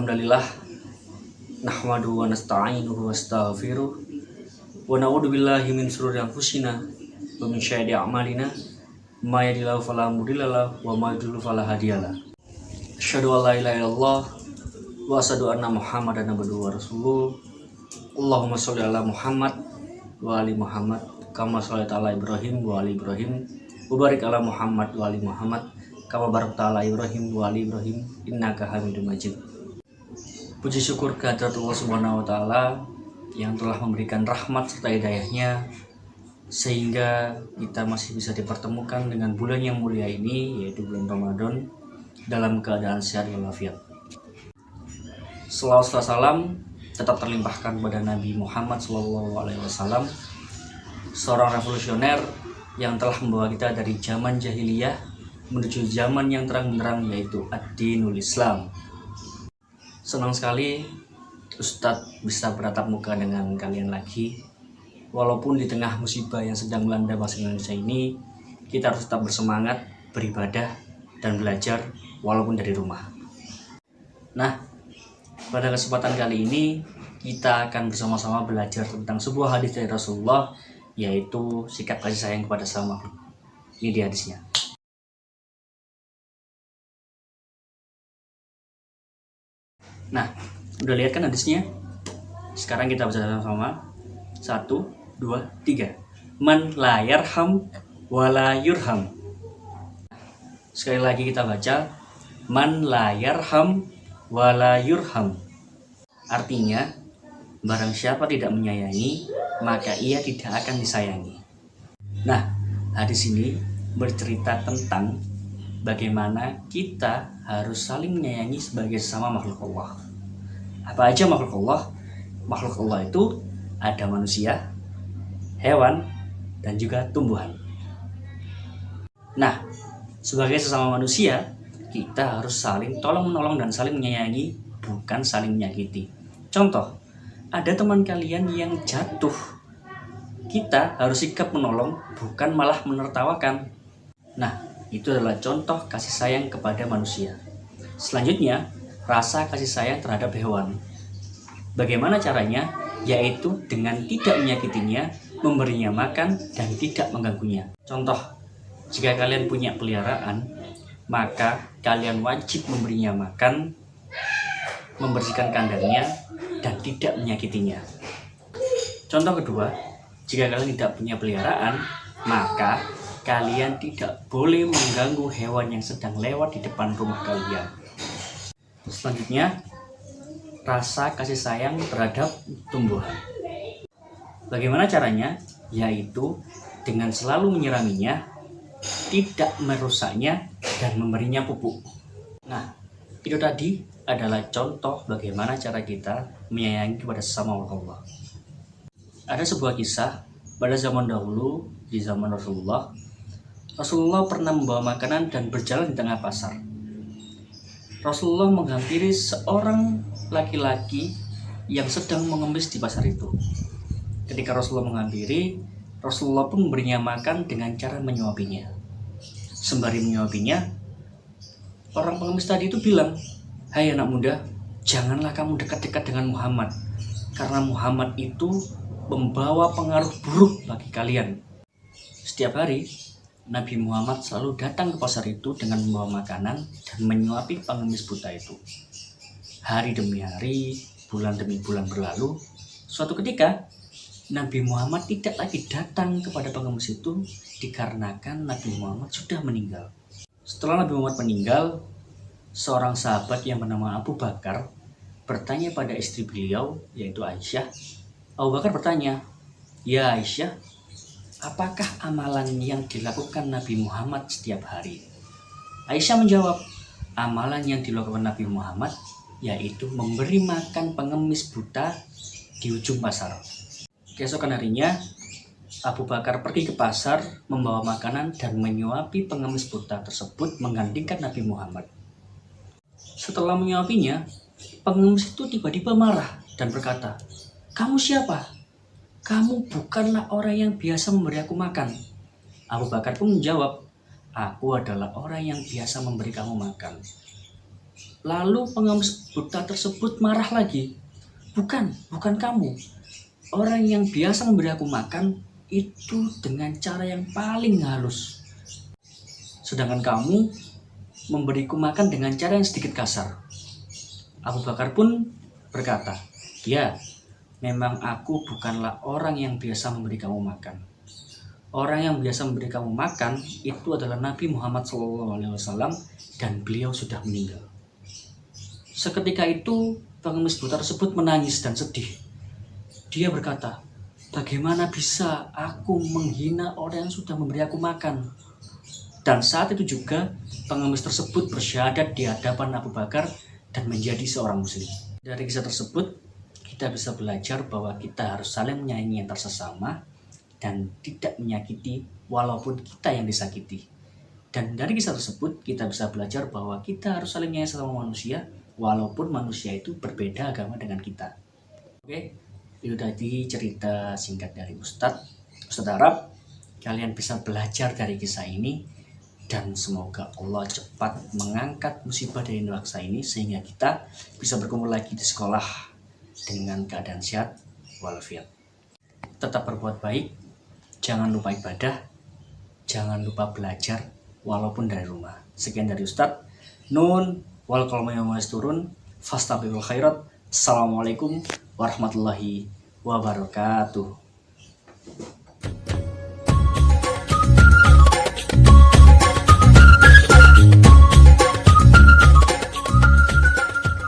Innalhamdalillah nahmaduhu wa nasta'inuhu wa astaghfiruh wa na'udzu billahi min shururi anfusina wa min syarri a'malina may yahdihillahu fala mudilla lahu wa may yudlil fala hadiyalah. Asyhadu an la ilaha illallah wa asyhadu anna Muhammadan abduhu wa rasuluh. Allahumma sholli ala Muhammad wa ali Muhammad kama shallaita ala Ibrahim wa ali Ibrahim wa barik ala Muhammad wa ali Muhammad kama barakta ala Ibrahim wa ali Ibrahim innaka Hamidum Majid. Puji syukur kehadirat Allah Subhanahu wa taala yang telah memberikan rahmat serta hidayahnya sehingga kita masih bisa dipertemukan dengan bulan yang mulia ini, yaitu bulan Ramadan, dalam keadaan sehat walafiat. Selawat serta salam tetap terlimpahkan kepada Nabi Muhammad SAW, seorang revolusioner yang telah membawa kita dari zaman jahiliyah menuju zaman yang terang benderang, yaitu ad-dinul Islam. Senang sekali Ustadz bisa beratap muka dengan kalian lagi. Walaupun di tengah musibah yang sedang melanda bangsa Indonesia ini, kita harus tetap bersemangat, beribadah, dan belajar walaupun dari rumah. Nah, pada kesempatan kali ini kita akan bersama-sama belajar tentang sebuah hadis dari Rasulullah, yaitu sikap kasih sayang kepada sesama makhluk. Ini dia hadisnya. Nah, udah lihat kan hadisnya? Sekarang kita baca sama-sama. 1, 2, 3. Man la yarham wa la yurham. Sekali lagi kita baca. Man la yarham wa la yurham. Artinya, barang siapa tidak menyayangi, maka ia tidak akan disayangi. Nah, hadis ini bercerita tentang bagaimana kita harus saling menyayangi sebagai sesama makhluk Allah. Apa aja makhluk Allah? Makhluk Allah itu ada manusia, hewan, dan juga tumbuhan. Nah, sebagai sesama manusia, kita harus saling tolong-menolong dan saling menyayangi, bukan saling menyakiti. Contoh, ada teman kalian yang jatuh, kita harus sikap menolong, bukan malah menertawakan. Nah, itu adalah contoh kasih sayang kepada manusia. Selanjutnya, rasa kasih sayang terhadap hewan. Bagaimana caranya? Yaitu dengan tidak menyakitinya, memberinya makan, dan tidak mengganggunya. Contoh, jika kalian punya peliharaan, maka kalian wajib memberinya makan, membersihkan kandangnya, dan tidak menyakitinya. Contoh kedua, jika kalian tidak punya peliharaan, maka kalian tidak boleh mengganggu hewan yang sedang lewat di depan rumah kalian. Selanjutnya, rasa kasih sayang terhadap tumbuhan. Bagaimana caranya? Yaitu dengan selalu menyiraminya, tidak merusaknya, dan memberinya pupuk. Nah, itu tadi adalah contoh bagaimana cara kita menyayangi kepada sesama Allah. Ada sebuah kisah pada zaman dahulu, di zaman Rasulullah. Rasulullah pernah membawa makanan dan berjalan di tengah pasar. Rasulullah menghampiri seorang laki-laki yang sedang mengemis di pasar itu. Ketika Rasulullah menghampiri, Rasulullah pun memberinya makan dengan cara menyuapinya. Sembari menyuapinya, orang pengemis tadi itu bilang, "Hai anak muda, janganlah kamu dekat-dekat dengan Muhammad, karena Muhammad itu membawa pengaruh buruk bagi kalian." Setiap hari, Nabi Muhammad selalu datang ke pasar itu dengan membawa makanan dan menyuapi pengemis buta itu. Hari demi hari, bulan demi bulan berlalu. Suatu ketika, Nabi Muhammad tidak lagi datang kepada pengemis itu dikarenakan Nabi Muhammad sudah meninggal. Setelah Nabi Muhammad meninggal, seorang sahabat yang bernama Abu Bakar bertanya pada istri beliau, yaitu Aisyah. Abu Bakar bertanya, "Ya Aisyah, apakah amalan yang dilakukan Nabi Muhammad setiap hari?" Aisyah menjawab, amalan yang dilakukan Nabi Muhammad yaitu memberi makan pengemis buta di ujung pasar. Keesokan harinya, Abu Bakar pergi ke pasar membawa makanan dan menyuapi pengemis buta tersebut menggantikan Nabi Muhammad. Setelah menyuapinya, pengemis itu tiba-tiba marah dan berkata, "Kamu siapa? Kamu bukanlah orang yang biasa memberi aku makan." Abu Bakar pun menjawab, "Aku adalah orang yang biasa memberi kamu makan." Lalu pengemis buta tersebut marah lagi. Bukan kamu. Orang yang biasa memberi aku makan itu dengan cara yang paling halus. Sedangkan kamu memberiku makan dengan cara yang sedikit kasar. Abu Bakar pun berkata, ya, memang aku bukanlah orang yang biasa memberi kamu makan. Orang yang biasa memberi kamu makan itu adalah Nabi Muhammad SAW dan beliau sudah meninggal. Seketika itu pengemis buta tersebut menangis dan sedih. Dia berkata, bagaimana bisa aku menghina orang yang sudah memberi aku makan? Dan saat itu juga pengemis tersebut bersyahadat di hadapan Abu Bakar dan menjadi seorang muslim. Dari kisah tersebut kita bisa belajar bahwa kita harus saling menyayangi antar sesama dan tidak menyakiti walaupun kita yang disakiti. Dan dari kisah tersebut kita bisa belajar bahwa kita harus saling menyayangi sesama manusia walaupun manusia itu berbeda agama dengan kita. Oke, itu tadi cerita singkat dari Ustadz Arab. Kalian bisa belajar dari kisah ini dan semoga Allah cepat mengangkat musibah dari bangsa ini sehingga kita bisa berkumpul lagi di sekolah dengan keadaan sehat walafiat. Tetap berbuat baik, jangan lupa ibadah, jangan lupa belajar walaupun dari rumah. Sekian dari Ustadz. Nun wal qalmu turun fastabiqul khairat. Assalamualaikum warahmatullahi wabarakatuh.